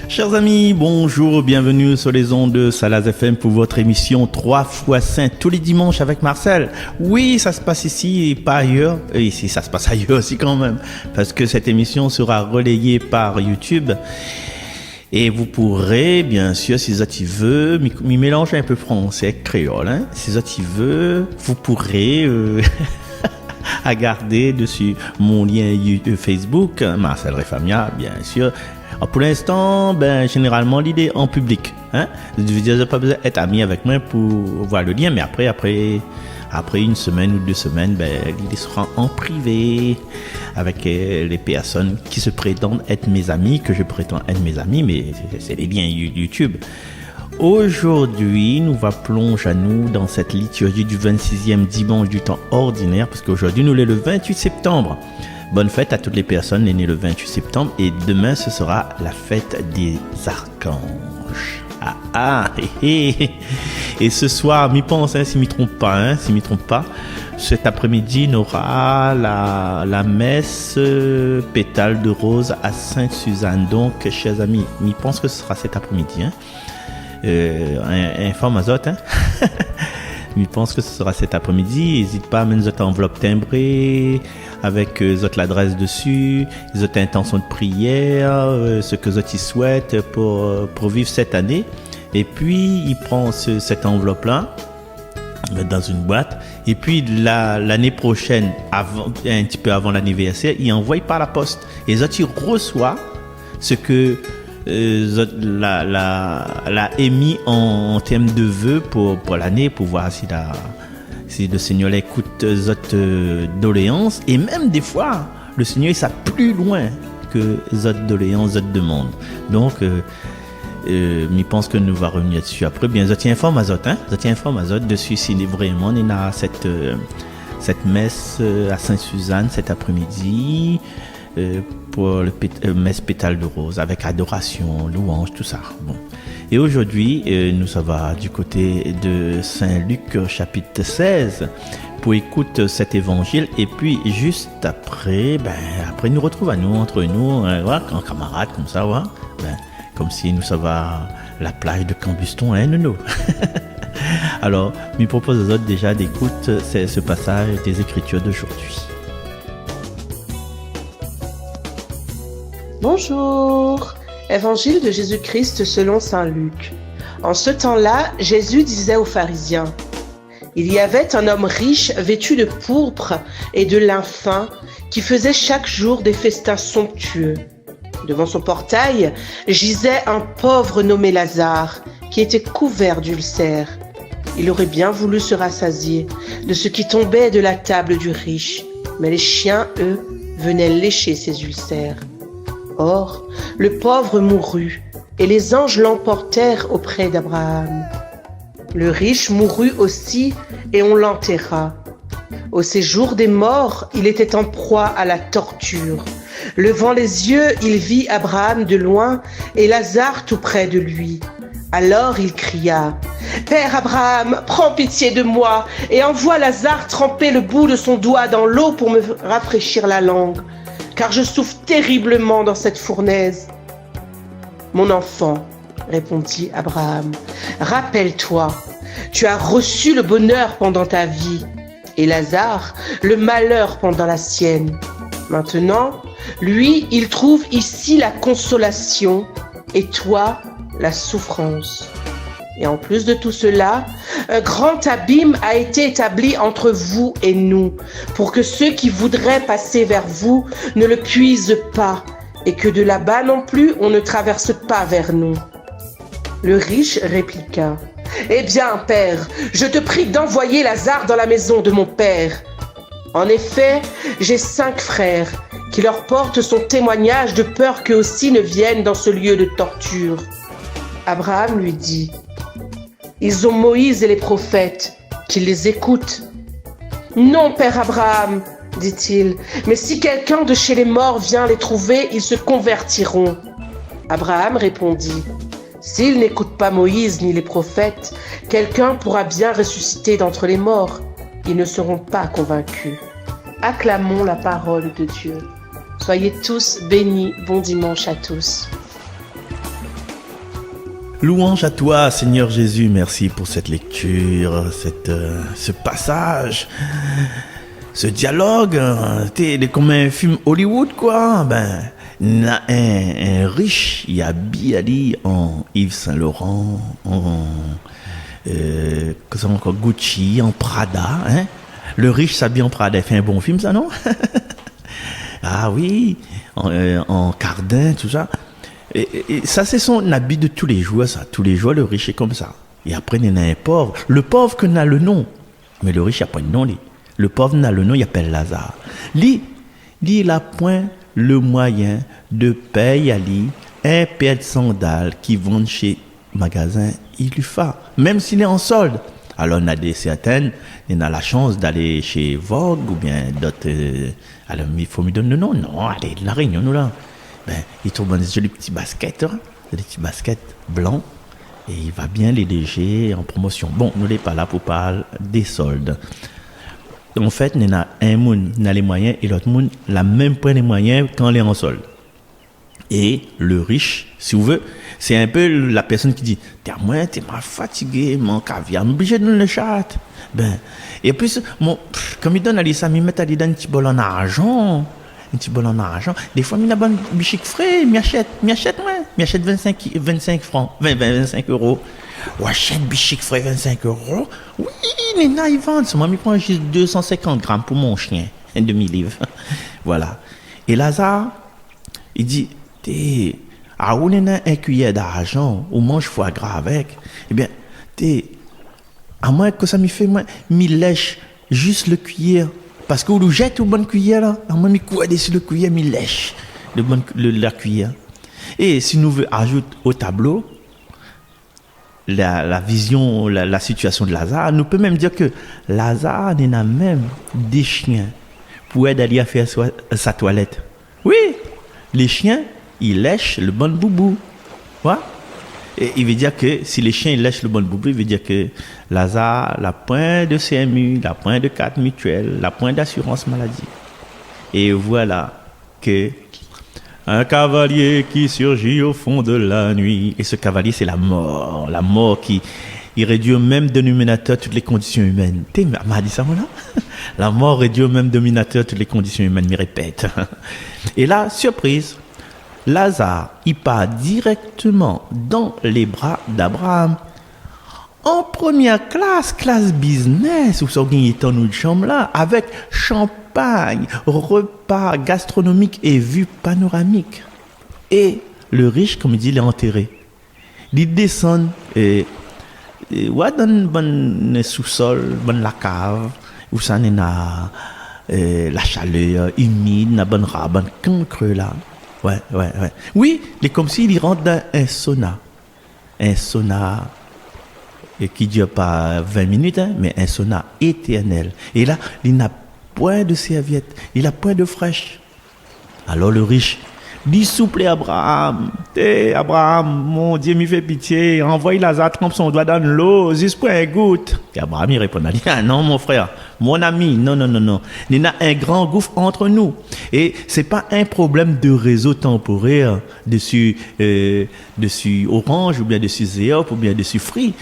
Chers amis, bonjour, bienvenue sur les ondes de Salaz FM pour votre émission 3 fois Saint tous les dimanches avec Marcel. Oui, ça se passe ici et pas ailleurs. Et ici, ça se passe ailleurs aussi quand même, parce que cette émission sera relayée par YouTube. Et vous pourrez, bien sûr, si tu veux, m'y mélanger un peu français, créole, hein. Si tu veux, vous pourrez regarder dessus mon lien Facebook, Marcel Refamia, bien sûr. Alors pour l'instant, généralement, l'idée en public, hein. Je veux dire, vous n'avez pas besoin d'être ami avec moi pour voir le lien, mais après une semaine ou 2 semaines, l'idée sera en privé avec les personnes qui se prétendent être mes amis, que je prétends être mes amis, mais c'est les liens YouTube. Aujourd'hui, nous va plonger à nous dans cette liturgie du 26e dimanche du temps ordinaire, parce qu'aujourd'hui, nous sommes le 28 septembre. Bonne fête à toutes les personnes nées le 28 septembre, et demain, ce sera la fête des archanges. Et ce soir, m'y pense, si m'y trompe pas, cet après-midi, on aura la messe pétale de rose à Sainte-Suzanne. Donc, chers amis, m'y pense que ce sera cet après-midi, informe à Zot, Je pense que ce sera cet après-midi. N'hésite pas à mettre votre enveloppe timbrée avec votre l'adresse dessus, votre intention de prière, ce que vous souhaitez pour vivre cette année. Et puis, il prend cette enveloppe-là dans une boîte. Et puis, l'année prochaine, un petit peu avant l'anniversaire, il envoie par la poste. Et il reçoit ce que l'a émis en termes de vœux pour l'année, pour voir si le Seigneur écoute votre doléance. Et même des fois, le Seigneur il plus loin que votre doléance, votre demande. Donc, je pense que nous va revenir dessus après. Bien, je tiens informe à Zot, dessus si vraiment on a cette messe à Sainte-Suzanne cet après-midi. Pour le messe pétale de rose avec adoration, louange, tout ça. Bon. Et aujourd'hui, nous ça va du côté de Saint-Luc chapitre 16 pour écouter cet évangile. Et puis juste après, après nous retrouve à nous entre nous, en camarades comme ça, comme si nous ça va la plage de Cambuston, nous. Alors, je propose aux autres déjà d'écouter ce passage des Écritures d'aujourd'hui. Bonjour, Évangile de Jésus-Christ selon saint Luc. En ce temps-là, Jésus disait aux pharisiens, « Il y avait un homme riche vêtu de pourpre et de lin fin qui faisait chaque jour des festins somptueux. Devant son portail gisait un pauvre nommé Lazare qui était couvert d'ulcères. Il aurait bien voulu se rassasier de ce qui tombait de la table du riche, mais les chiens, eux, venaient lécher ses ulcères. Or, le pauvre mourut, et les anges l'emportèrent auprès d'Abraham. Le riche mourut aussi, et on l'enterra. Au séjour des morts, il était en proie à la torture. Levant les yeux, il vit Abraham de loin, et Lazare tout près de lui. Alors il cria, « Père Abraham, prends pitié de moi, et envoie Lazare tremper le bout de son doigt dans l'eau pour me rafraîchir la langue. Car je souffre terriblement dans cette fournaise. » « Mon enfant, répondit Abraham, rappelle-toi, tu as reçu le bonheur pendant ta vie, et Lazare le malheur pendant la sienne. Maintenant, lui, il trouve ici la consolation, et toi, la souffrance. Et en plus de tout cela, un grand abîme a été établi entre vous et nous, pour que ceux qui voudraient passer vers vous ne le puissent pas, et que de là-bas non plus on ne traverse pas vers nous. » Le riche répliqua, « Eh bien, père, je te prie d'envoyer Lazare dans la maison de mon père. En effet, j'ai 5 frères, qui leur portent son témoignage de peur qu'eux aussi ne viennent dans ce lieu de torture. » Abraham lui dit, « Ils ont Moïse et les prophètes, qu'ils les écoutent. »« Non, père Abraham, dit-il, mais si quelqu'un de chez les morts vient les trouver, ils se convertiront. » Abraham répondit, « S'ils n'écoutent pas Moïse ni les prophètes, quelqu'un pourra bien ressusciter d'entre les morts. Ils ne seront pas convaincus. » Acclamons la parole de Dieu. Soyez tous bénis. Bon dimanche à tous. Louange à toi, Seigneur Jésus. Merci pour cette lecture, ce passage, ce dialogue. T'es comme un film Hollywood, quoi. Ben, il y a un riche, il y a Bialy en Yves Saint Laurent, en Gucci, en Prada. Hein? Le riche s'habille en Prada. Il fait un bon film, ça, non? Ah oui, en Cardin, tout ça. Et ça, c'est son habit de tous les jours, ça. Tous les jours, le riche est comme ça. Et après, il y en a un pauvre. Le pauvre que n'a le nom. Mais le riche, il n'y a pas de nom, lui. Le pauvre n'a le nom, il appelle Lazare. Lui, il n'a point le moyen de payer à lui un paire de sandales qui vendent chez magasin. Il lui fait. Même s'il est en solde. Alors, on a certaines, on a la chance d'aller chez Vogue ou bien d'autres. Alors, il faut me donner le nom. Non, allez, la Réunion, nous là. Ben, il trouve des jolis petits baskets, hein, des petits baskets blancs, et il va bien les léger en promotion. Bon, nous n'est pas là pour parler des soldes. En fait, il y a un monde qui a les moyens et l'autre monde n'a même pas les moyens quand il est en solde. Et le riche, si vous voulez, c'est un peu la personne qui dit t'es moi, t'es mal fatigué, mon caviar, je suis obligé de donner le chat. Ben, et puis, comme il donne à lui ça, il met à lui un petit bol en argent. Un petit bol en argent. Des fois, il a bon bichic frais, il achète 25 francs, 25 euros. Ou achète bichic frais 25 euros. Oui, les nains, ils vendent. Moi, il prend juste 250 grammes pour mon chien. Un demi-livre. Voilà. Et Lazare, il dit, à où on a un cuillère d'argent, ou mange foie gras avec, eh bien, à moins que ça me fait, moi, il lèche juste le cuillère. Parce que vous jette une bonne cuillère là, à moi, il court dessus le cuillère, il lèche la cuillère. Et si nous voulons ajouter au tableau la vision, la situation de Lazare, nous pouvons même dire que Lazare en a même des chiens pour aider à faire sa toilette. Oui, les chiens, ils lèchent le bon boubou. Voilà. Et il veut dire que si les chiens lèchent le bon boubou, il veut dire que Lazare, la point de CMU, la point de carte mutuelle, la point d'assurance maladie. Et voilà que un cavalier qui surgit au fond de la nuit. Et ce cavalier, c'est la mort. La mort qui il réduit au même dénominateur toutes les conditions humaines. Tu m'as dit ça, moi, là? La mort réduit au même dénominateur toutes les conditions humaines, il répète. Et là, surprise, Lazare, il part directement dans les bras d'Abraham. En première classe business, où ça gagne dans notre chambre là, avec champagne, repas gastronomique et vue panoramique. Et le riche, comme il dit, il est enterré. Il descend et dans bon sous-sol, bon la cave, où ça n'est la chaleur humide, la bonne rab, bon cancre là. Ouais. Oui, il est comme s'il rentre dans un sauna. Un sauna qui ne dure pas 20 minutes, hein, mais un sauna éternel. Et là, il n'a point de serviette, il n'a point de fraîche. Alors le riche dit souple Abraham, Abraham, mon Dieu, m'y fait pitié, envoie Lazare trempe son doigt dans l'eau, juste pour un goutte. Et Abraham, il répond, ah non, mon frère, mon ami, non. Il y a un grand gouffre entre nous. Et c'est pas un problème de réseau temporaire dessus Orange, ou bien dessus Zéop, ou bien dessus Free.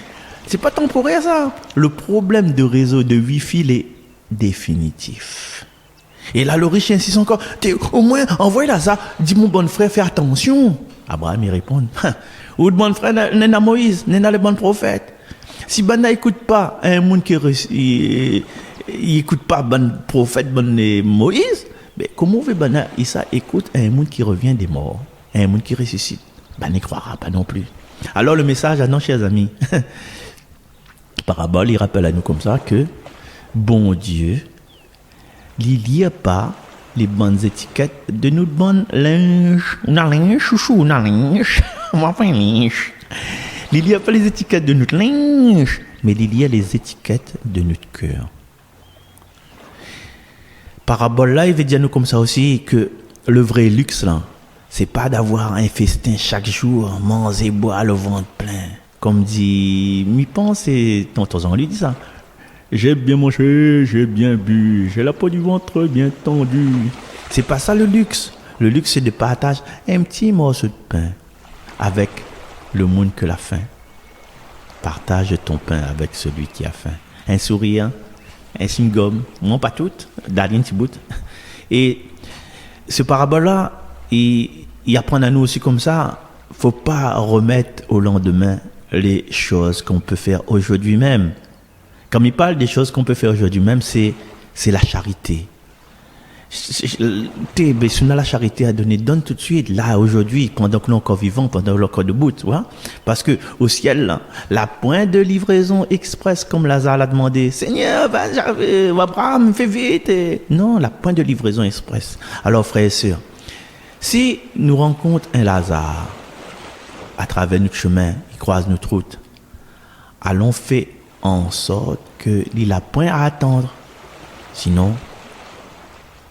C'est pas temporaire, ça. Le problème de réseau de Wi-Fi, il est définitif. Et là, le riche insiste encore. Au moins, envoie Lazare. Dis mon bon frère, fais attention. Abraham, il répond. Ou le bon frère, n'est pas Moïse, n'est pas le bon prophète. Si ben n'écoute pas un monde qui écoute pas bon prophète, bon Moïse, mais comment veut ben ça écoute un monde qui revient des morts, un monde qui ressuscite? Ben n'y croira pas non plus. Alors le message à nos chers amis. Parabole, il rappelle à nous comme ça que bon Dieu, il n'y a pas les bonnes étiquettes de notre bon linge. On a linge, chouchou, on a linge. On va faire linge. Il n'y a pas les étiquettes de notre linge, mais il y a les étiquettes de notre cœur. Parabole là, il veut dire nous comme ça aussi que le vrai luxe là, c'est pas d'avoir un festin chaque jour, manger, boire, le ventre plein. Comme dit, m'y pense et tonton lui dit ça. J'ai bien mangé, j'ai bien bu, j'ai la peau du ventre bien tendue. C'est pas ça le luxe. Le luxe, c'est de partager un petit morceau de pain avec le monde que la faim. Partage ton pain avec celui qui a faim. Un sourire, un chewing-gum, non pas tout, d'aller un petit bout. Et ce parabole-là, il apprend à nous aussi comme ça, faut pas remettre au lendemain les choses qu'on peut faire aujourd'hui même. Quand il parle des choses qu'on peut faire aujourd'hui même, c'est la charité. La charité à donner, donne tout de suite, là, aujourd'hui, pendant que l'on est encore vivant, pendant que l'on est encore debout, tu vois. Parce que au ciel, la pointe de livraison express, comme Lazare l'a demandé, Seigneur, Abraham, fais vite. Non, la pointe de livraison express. Alors, frères et sœurs, si nous rencontrons un Lazare à travers notre chemin, il croise notre route, allons faire en sorte qu'il n'a point à attendre. Sinon,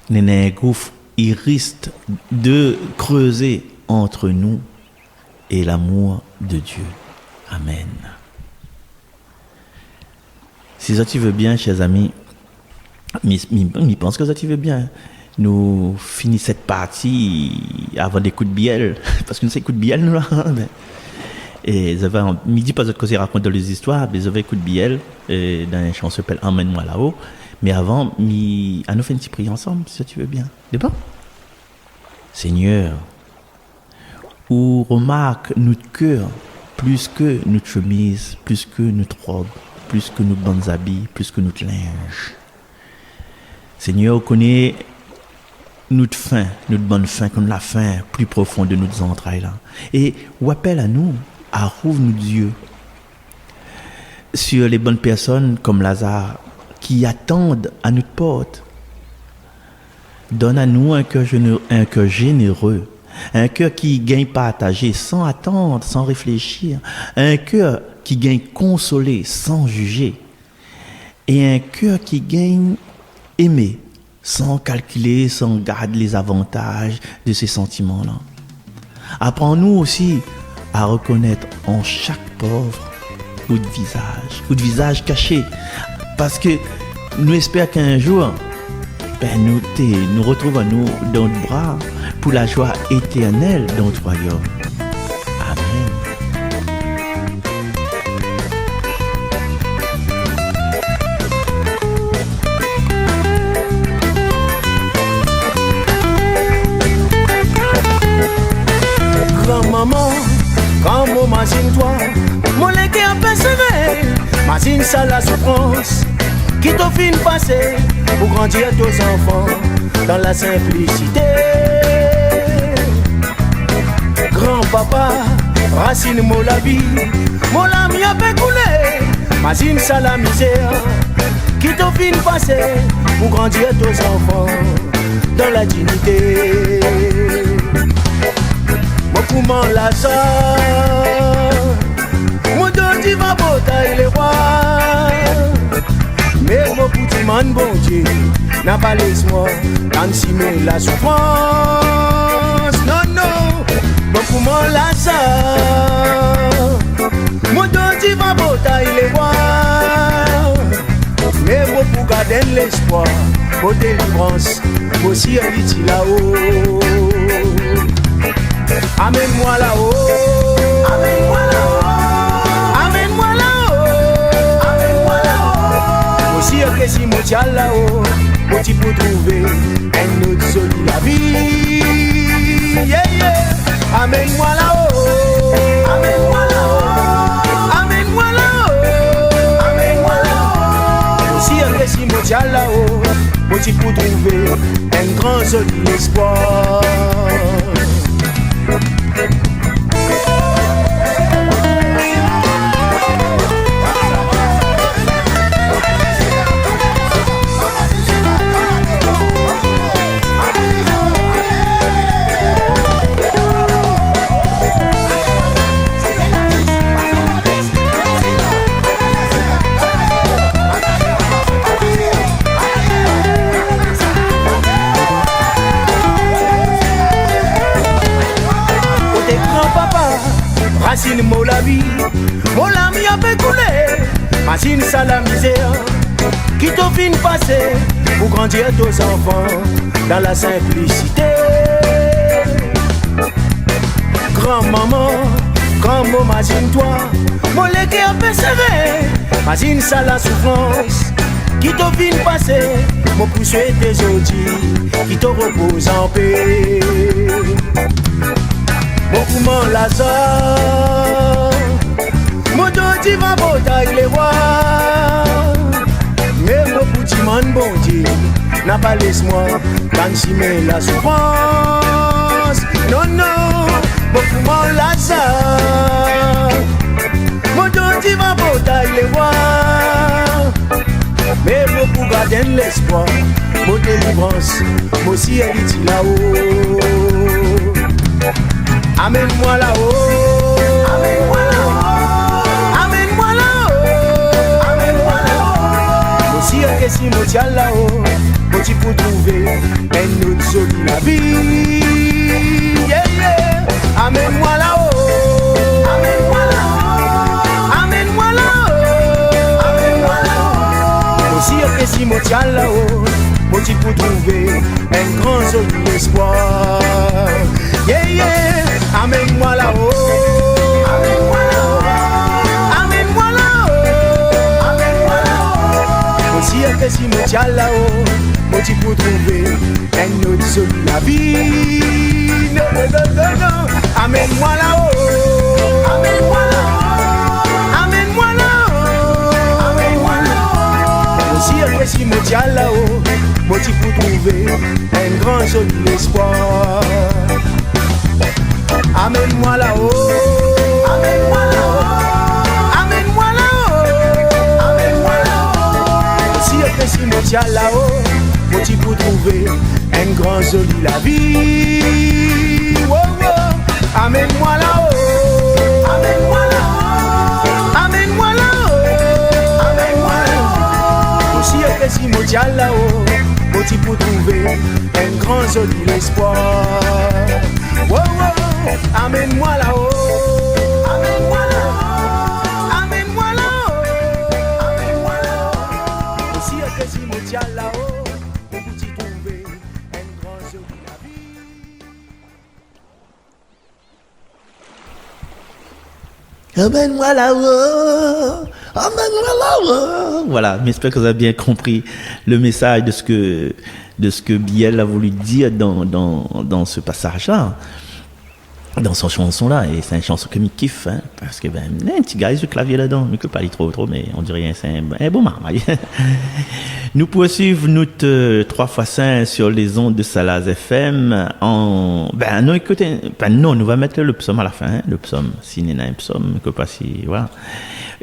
un gouffre, il risque de creuser entre nous et l'amour de Dieu. Amen. Si ça tu veux bien, chers amis, je pense que ça tu veux bien. Nous finissons cette partie avant des coups de bielle, parce que nous c'est coups de bielle, nous là. Et j'avais midi pas autre chose raconter les histoires, mais j'avais coups de bielle dans une chanson qui s'appelle Emmène-moi là-haut. Mais avant, à nous faire une petite prière ensemble, si tu veux bien. D'accord? Seigneur, ou remarque notre cœur plus que notre chemise, plus que notre robe, plus que nos bonnes habits, plus que notre linge. Seigneur, connais notre faim, notre bonne faim, comme la faim plus profonde de nos entrailles là. Et ou appelle à nous, à rouvre nos yeux sur les bonnes personnes comme Lazare, qui attendent à notre porte. Donne à nous un cœur généreux, un cœur qui gagne partager sans attendre, sans réfléchir, un cœur qui gagne consoler sans juger, et un cœur qui gagne aimer sans calculer, sans garder les avantages de ces sentiments-là. Apprends-nous aussi à reconnaître en chaque pauvre ou de visage caché, parce que nous espérons qu'un jour, nous retrouvons nous dans nos bras pour la joie éternelle dans notre royaume. Amen. Grand-maman, quand mon imagine-toi, mon lait qui a persévéré, imagine ça la souffrance qui t'a fait passer pour grandir tes enfants dans la simplicité. Grand-papa, racine moi la vie, mon l'ami a fait couler, imagine ça la misère qui t'a fait passer pour grandir tes enfants dans la dignité. Mon comment la ça, mon dos va botter les rois. Mais mon petit man bon Dieu n'a pas laissé-moi ensimer la souffrance. Non, non, bon comment la ça, mon dos va botter les rois. Mais moi pour garder l'espoir, pour délivrance, aussi un petit là-haut. Amène-moi là-haut. Amène-moi là-haut. Amène-moi là-haut. Amène-moi là-haut. Aussi un petit mondial là-haut, petit pour trouver un autre solide la vie. Yeah, yeah. Amène-moi là-haut. Amène-moi là-haut. Amène-moi là-haut. Amène-moi là-haut. Aussi un petit mondial là-haut, petit pour trouver un grand solide espoir. Racine moi la vie, mon ami a fait couler. Machine ça la misère qui t'a fin passer pour grandir tes enfants dans la simplicité. Grand-maman, Comme imagine-toi, mon légué a persévéré. Imagine ça la souffrance qui t'a vu passer. Mon pouce était aujourd'hui, qui te repose en paix. Mon poumon Lazare, mon dos divin bataille les rois. Mais mon petit man bon Dieu, n'a pas laisse-moi d'enchimer la souffrance. Non, non, mon poumon Lazare, mon dos divin bataille les rois. Mais pour garder l'espoir, mon délivrance, mon ciel est là-haut. Amène-moi là-haut. Amène-moi là-haut. Amène-moi là-haut. Amène-moi là-haut. Mon ciel est si mon ciel là-haut. Mon petit pour trouver un autre solide la vie. Yeah, yeah. Amène-moi là-haut. Amène-moi là-haut. Amène-moi là-haut. Amène-moi là-haut. Aussi que si mon tient là-haut, mon petit pour trouver un grand solide espoir. Yeah, yeah. Amène-moi là-haut. Amène-moi là-haut. Amène-moi là-haut. Amène-moi là-haut. Aussi que si mon tient là-haut, mon petit pour trouver un autre solide la vie. Non, non, non, non. Amène-moi là-haut. Amène-moi là-haut. Amène-moi là-haut. Amène-moi là-haut. Aussi que si mon tient là-haut, mon petit pour trouver un grand joli espoir. Amène-moi là-haut. Amène-moi là-haut. Amène-moi là-haut. Amène-moi là-haut. Si après si mon tient là-haut, mon petit pour trouver un grand joli la vie. Oh, oh. Amène-moi là-haut. Amène-moi là-haut. Amène-moi là-haut. Amène-moi là-haut. Si après si mon tient là-haut, mon petit pour trouver un grand joli espoir. Oh, oh. Amène-moi là-haut. Amène-moi là-haut. Amène-moi là-haut. Amène-moi là-haut. Aussi à que si mon tient là-haut, mon petit trouver un grand joli la vie. Amène-moi là-haut. Amène-moi là-haut. Voilà, j'espère que vous avez bien compris le message de ce que Biel a voulu dire dans ce passage-là. Dans son chanson-là, et c'est une chanson que je kiffe, hein, parce que, un petit gars, le clavier là-dedans, je ne peux pas aller trop, mais on dirait c'est un bon marmaille. Nous poursuivons notre 3x5 sur les ondes de Salaz FM non, écoutez, non, nous allons mettre le psaume à la fin, hein, le psaume, s'il y en a un psaume, que pas si, voilà.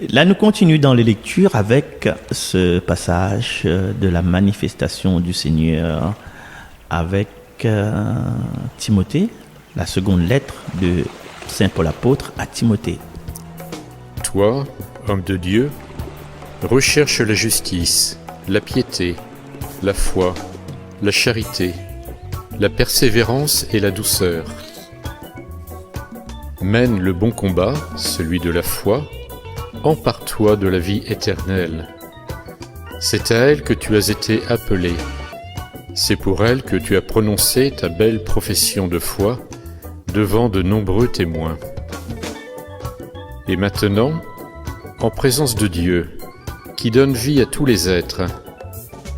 Là, nous continuons dans les lectures avec ce passage de la manifestation du Seigneur avec Timothée, la seconde lettre de Saint Paul apôtre à Timothée. Toi, homme de Dieu, recherche la justice, la piété, la foi, la charité, la persévérance et la douceur. Mène le bon combat, celui de la foi, empare-toi de la vie éternelle. C'est à elle que tu as été appelé. C'est pour elle que tu as prononcé ta belle profession de foi devant de nombreux témoins. Et maintenant, en présence de Dieu, qui donne vie à tous les êtres,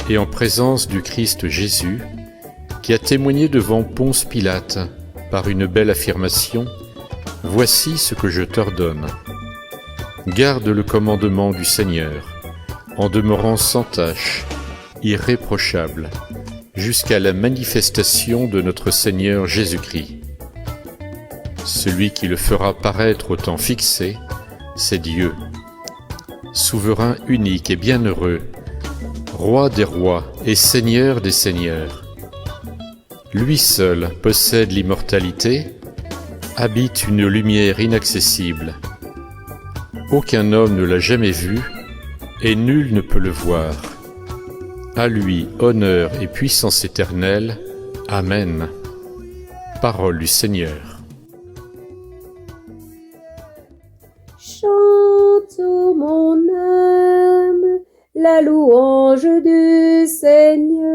et en présence du Christ Jésus, qui a témoigné devant Ponce Pilate par une belle affirmation, voici ce que je t'ordonne. Garde le commandement du Seigneur, en demeurant sans tache, irréprochable, jusqu'à la manifestation de notre Seigneur Jésus-Christ. Celui qui le fera paraître au temps fixé, c'est Dieu, souverain unique et bienheureux, roi des rois et seigneur des seigneurs. Lui seul possède l'immortalité, habite une lumière inaccessible. Aucun homme ne l'a jamais vu, et nul ne peut le voir. À lui honneur et puissance éternelle. Amen. Parole du Seigneur. Chante, ô mon âme, la louange du Seigneur.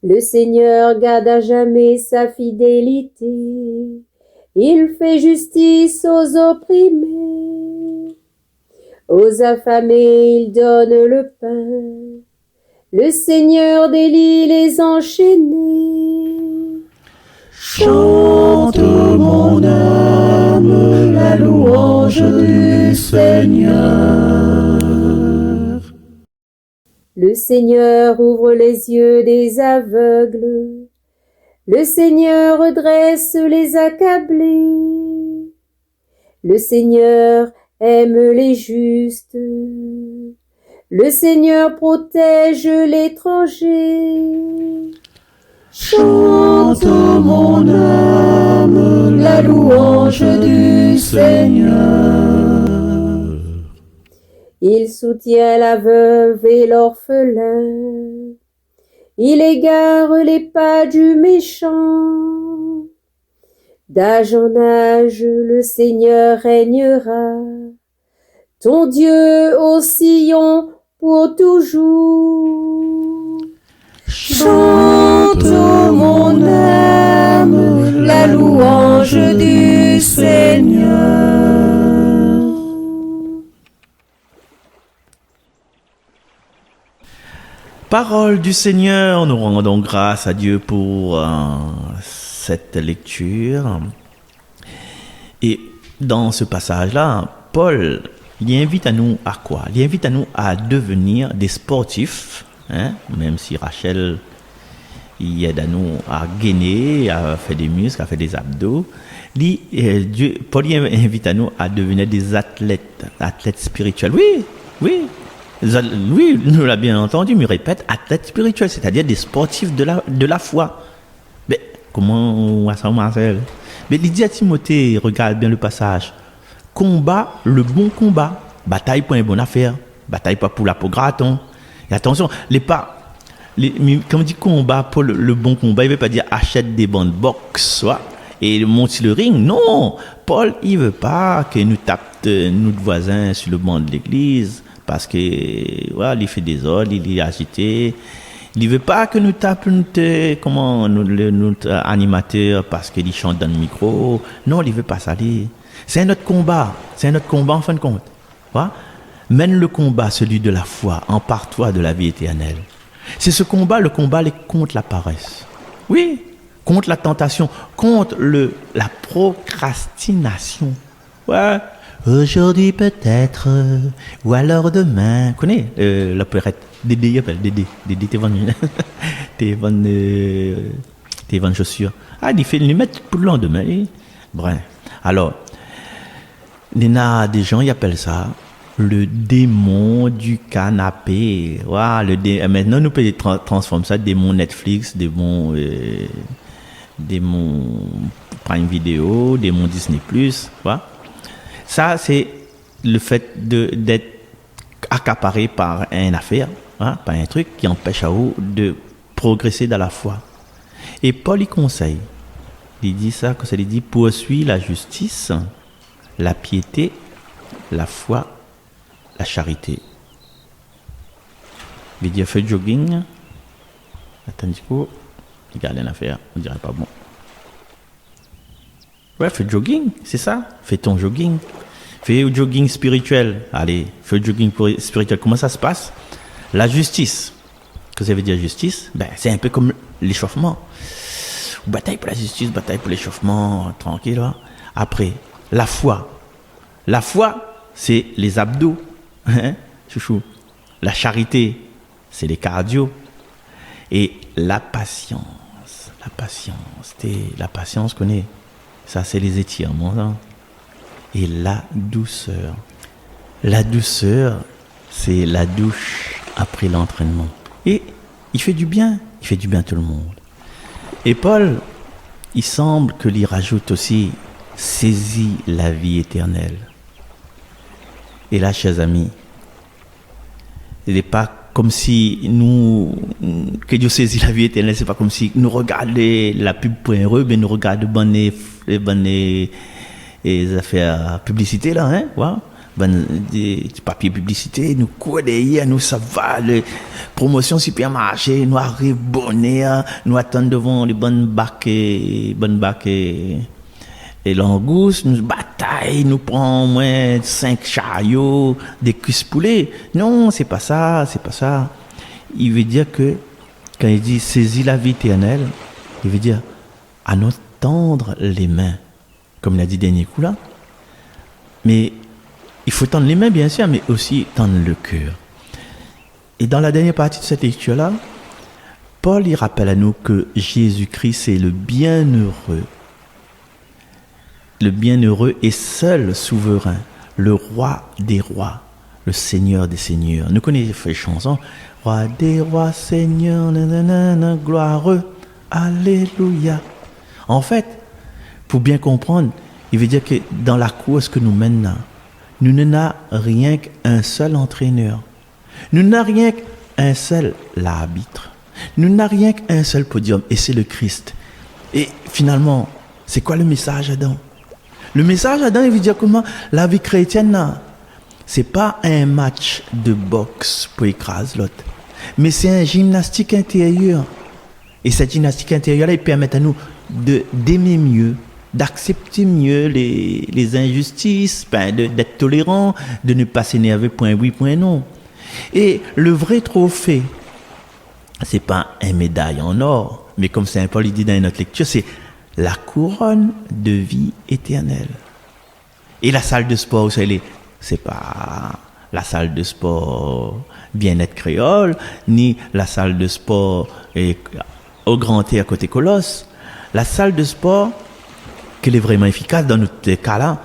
Le Seigneur garde à jamais sa fidélité, Il fait justice aux opprimés. Aux affamés, il donne le pain. Le Seigneur délie les enchaînés. Chante mon âme la louange du Seigneur. Le Seigneur ouvre les yeux des aveugles. Le Seigneur redresse les accablés. Le Seigneur aime les justes. Le Seigneur protège l'étranger. Chante mon âme la louange du Seigneur. Il soutient la veuve et l'orphelin. Il égare les pas du méchant. D'âge en âge, le Seigneur régnera. Ton Dieu au Sion pour toujours. Chante mon âme la louange du Seigneur. Parole du Seigneur, nous rendons grâce à Dieu pour cette lecture. Et dans ce passage-là, Paul, il invite à nous à quoi? Il invite à nous à devenir des sportifs, hein? Même si Rachel, il aide à nous à gainer, à faire des muscles, à faire des abdos. Paul invite à nous à devenir des athlètes spirituels. Oui, oui. Oui, nous l'a bien entendu, mais répète, athlètes spirituels, c'est-à-dire des sportifs de la foi. Mais comment on voit ça, Marcel? Mais il dit à Timothée, regarde bien le passage, combat le bon combat, bataille pour une bonne affaire, bataille pas pour la peau graton. Et attention, comme on dit combat pour le bon combat, il ne veut pas dire achète des bancs de boxe, et monte sur le ring. Non, Paul, il ne veut pas que nous tape notre voisin sur le banc de l'église. Parce que voilà, il fait des ordres, il est agité. Il ne veut pas que nous tapions notre animateur parce qu'il chante dans le micro. Non, il ne veut pas ça. C'est notre combat. C'est notre combat en fin de compte. Voilà. Mène le combat, celui de la foi, empare-toi de la vie éternelle. C'est ce combat, le combat contre la paresse. Oui, contre la tentation, contre la procrastination. Ouais. Aujourd'hui peut-être, ou alors demain. Connais la perrette. Dédé, il appelle Dédé. Dédé, t'es vendu chaussures. Ah, il fait le mettre pour le lendemain. Bref. Alors, il y a des gens, ils appellent ça le démon du canapé. Voilà, maintenant, nous pouvons transformer ça, démon Netflix, démon Prime Video, démon Disney+. Voilà. Ça, c'est le fait d'être accaparé par une affaire, hein, par un truc qui empêche à vous de progresser dans la foi. Et Paul, il conseille, il dit ça, quand il dit, poursuis la justice, la piété, la foi, la charité. Il dit, fais jogging, attends, regarde une affaire, on dirait pas bon. Ouais, fais jogging, c'est ça. Fais ton jogging. Fais le jogging spirituel. Allez, fais le jogging spirituel. Comment ça se passe? La justice. Qu'est-ce que ça veut dire justice? Ben, c'est un peu comme l'échauffement. Bataille pour la justice, bataille pour l'échauffement, tranquille. Là. Après, la foi. La foi, c'est les abdos. Hein, chouchou. La charité, c'est les cardio. Et la patience. La patience, connaît. Ça, c'est les étirements. Hein. Et la douceur. La douceur, c'est la douche après l'entraînement. Et il fait du bien à tout le monde. Et Paul, il semble que l'il rajoute aussi, saisis la vie éternelle. Et là, chers amis, il n'est pas comme si que Dieu saisit la vie éternelle, c'est pas comme si nous regardons la pub pour un heureux, mais nous regardons les affaires publicité là, hein, voilà. Des papiers publicité, nous courons derrière, nous ça va, les promotions supermarché, nous arrivons bonnet, nous attendons devant les bonnes bacs Et langouste nous bataille, nous prend au moins 5 chariots, des cuisses poulets. Non, c'est pas ça, c'est pas ça. Il veut dire que, quand il dit saisis la vie éternelle, il veut dire à nous tendre les mains, comme l'a dit dernier coup là. Mais il faut tendre les mains, bien sûr, mais aussi tendre le cœur. Et dans la dernière partie de cette lecture-là, Paul il rappelle à nous que Jésus-Christ est le bienheureux et seul souverain, le roi des rois, le Seigneur des seigneurs. Nous connaissons les chansons. Roi des rois, Seigneur, nanana, gloireux, alléluia. En fait, pour bien comprendre, il veut dire que dans la course que nous menons, nous n'avons rien qu'un seul entraîneur. Nous n'avons rien qu'un seul arbitre. Nous n'avons rien qu'un seul podium, et c'est le Christ. Et finalement, c'est quoi le message Adam? Le message Adam, il veut dire comment la vie chrétienne, c'est pas un match de boxe pour écraser l'autre, mais c'est un gymnastique intérieur. Et cette gymnastique intérieure-là, il permet à nous d'aimer mieux, d'accepter mieux les injustices, d'être tolérant, de ne pas s'énerver point oui, point non. Et le vrai trophée, c'est pas une médaille en or, mais comme Saint Paul dit dans notre lecture, c'est la couronne de vie éternelle. Et la salle de sport, c'est pas la salle de sport bien-être créole, ni la salle de sport au Grand T à côté Colosse. La salle de sport, qu'elle est vraiment efficace dans notre cas-là,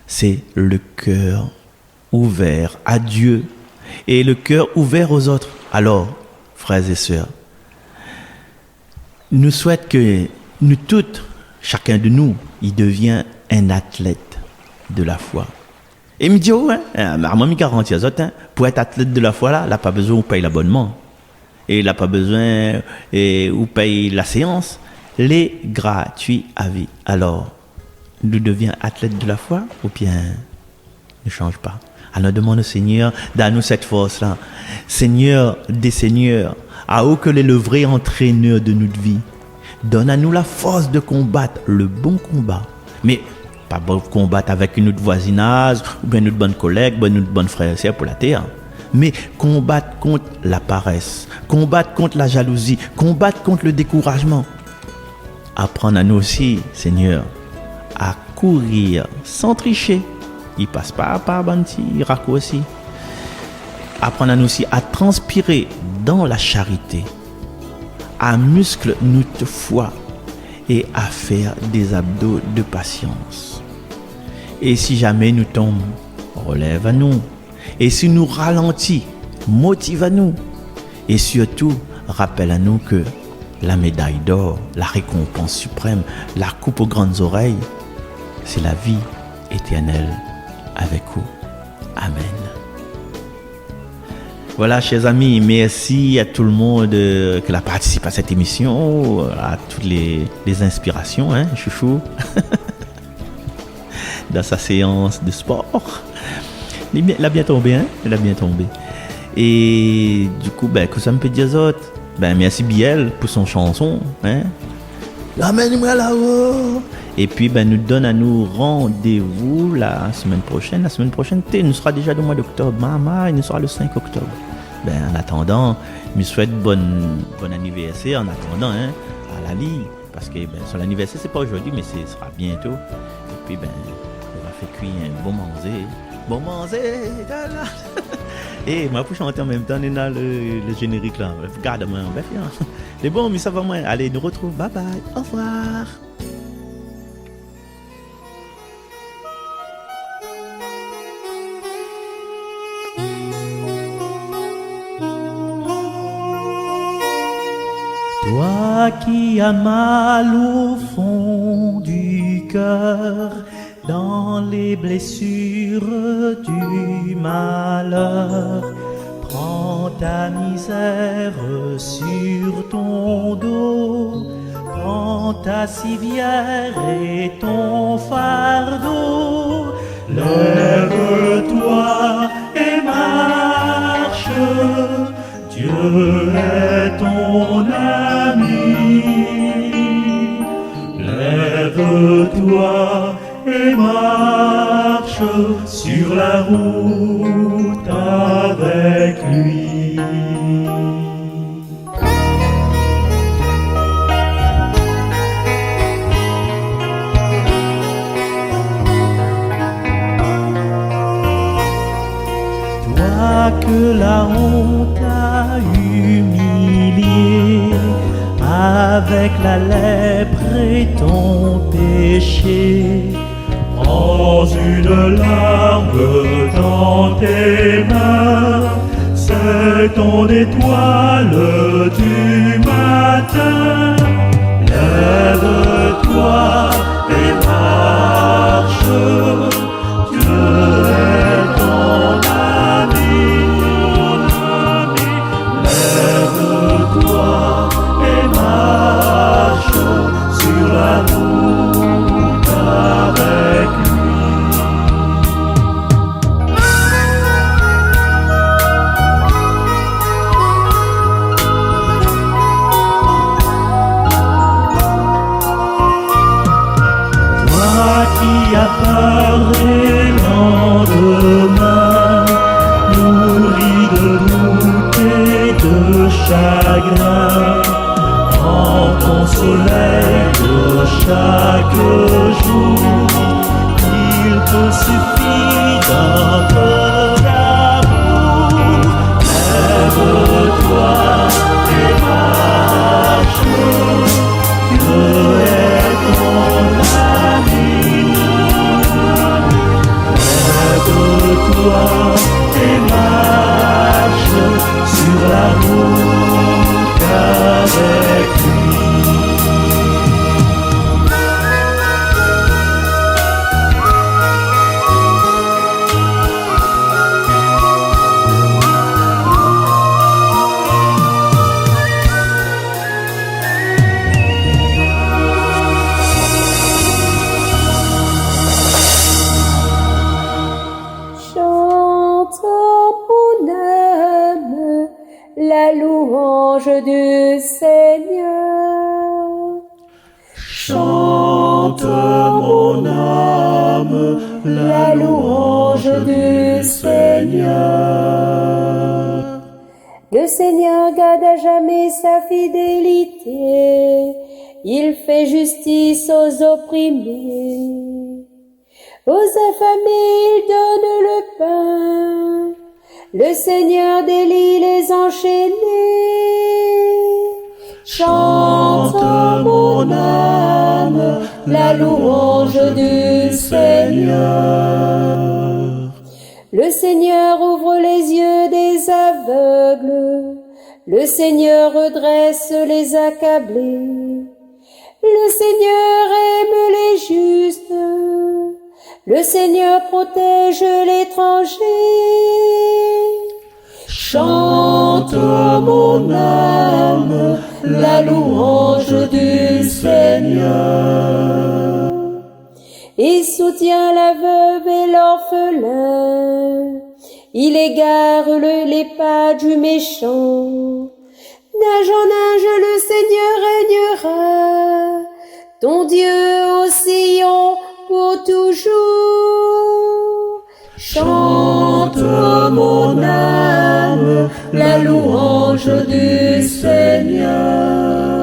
c'est le cœur ouvert à Dieu et le cœur ouvert aux autres. Alors, frères et sœurs, nous souhaitons que nous toutes, chacun de nous, il devient un athlète de la foi. Et me dit, moi, je garantis aux autres, pour être athlète de la foi, là, il n'a pas besoin de payer l'abonnement. Et il n'a pas besoin de payer la séance. Les gratuits à vie. Alors, nous devions athlètes de la foi ou bien ne change pas. Alors, demande au Seigneur, donne-nous cette force-là. Seigneur des seigneurs, à où que le vrai entraîneur de notre vie, donne à nous la force de combattre le bon combat. Mais pas bon combattre avec notre voisinage, ou bien notre bonne collègue, notre bonne frère et sœur pour la terre. Mais combattre contre la paresse, combattre contre la jalousie, combattre contre le découragement. Apprendre à nous aussi, Seigneur, à courir sans tricher. Il passe pas par banti, raccourci. Apprendre à nous aussi à transpirer dans la charité, à muscler notre foi et à faire des abdos de patience. Et si jamais nous tombons, relève à nous. Et si nous ralentit, motive à nous. Et surtout, rappelle à nous que la médaille d'or, la récompense suprême, la coupe aux grandes oreilles, c'est la vie éternelle avec vous. Amen. Voilà, chers amis, merci à tout le monde qui a participé à cette émission, à toutes les inspirations, chouchou, dans sa séance de sport. Il a bien tombé, il a bien tombé. Et du coup, que ça me peut dire autres. Merci Biel pour son chanson, Amène-moi là-haut. Et puis, nous donne à nous rendez-vous la semaine prochaine. La semaine prochaine, nous sera déjà le mois d'octobre. Maman, il nous sera le 5 octobre. En attendant, je me souhaite bon anniversaire en attendant, à Lali. Parce que son anniversaire, c'est pas aujourd'hui, mais ce sera bientôt. Et puis, on va faire cuire un bon manger. Bon manger. Et moi, pour chanter en même temps, on a le générique là. Regarde-moi, on va faire. C'est bon, mais ça va moins. Allez, nous retrouve. Bye bye. Au revoir. Toi qui as mal au fond du cœur, dans les blessures du malheur, prends ta misère sur ton dos, prends ta civière et ton fardeau, lève-toi et marche, Dieu est ton ami. Lève-toi et marche sur la route avec lui. Toi que la honte a humilié avec la lèpre et ton péché, prends une larme dans tes mains, c'est ton étoile du matin. Lève-toi et marche, Dieu est ton ami. Lève-toi et marche sur la route avec lui. Toi qui as peur des lendemains, nourri de doute et de chagrin, prends ton soleil de chaque jour, il te suffit d'un peu d'amour. Lève-toi et marche, Dieu est ton ami. Lève-toi et marche sur la route avec lui. Chante mon âme la louange du Seigneur. Chante mon âme la louange du Seigneur. Le Seigneur garde à jamais sa fidélité, il fait justice aux opprimés. Aux affamés, il donne le pain, le Seigneur délie les enchaînés. Chante mon âme la louange du Seigneur. Le Seigneur ouvre les yeux des aveugles, le Seigneur redresse les accablés. Le Seigneur aime les justes, le Seigneur protège l'étranger. Chante mon âme la louange du Seigneur. Il soutient la veuve et l'orphelin, il égare les pas du méchant. D'âge en âge le Seigneur régnera, ton Dieu au Sion pour toujours. Chante mon âme la louange du Seigneur.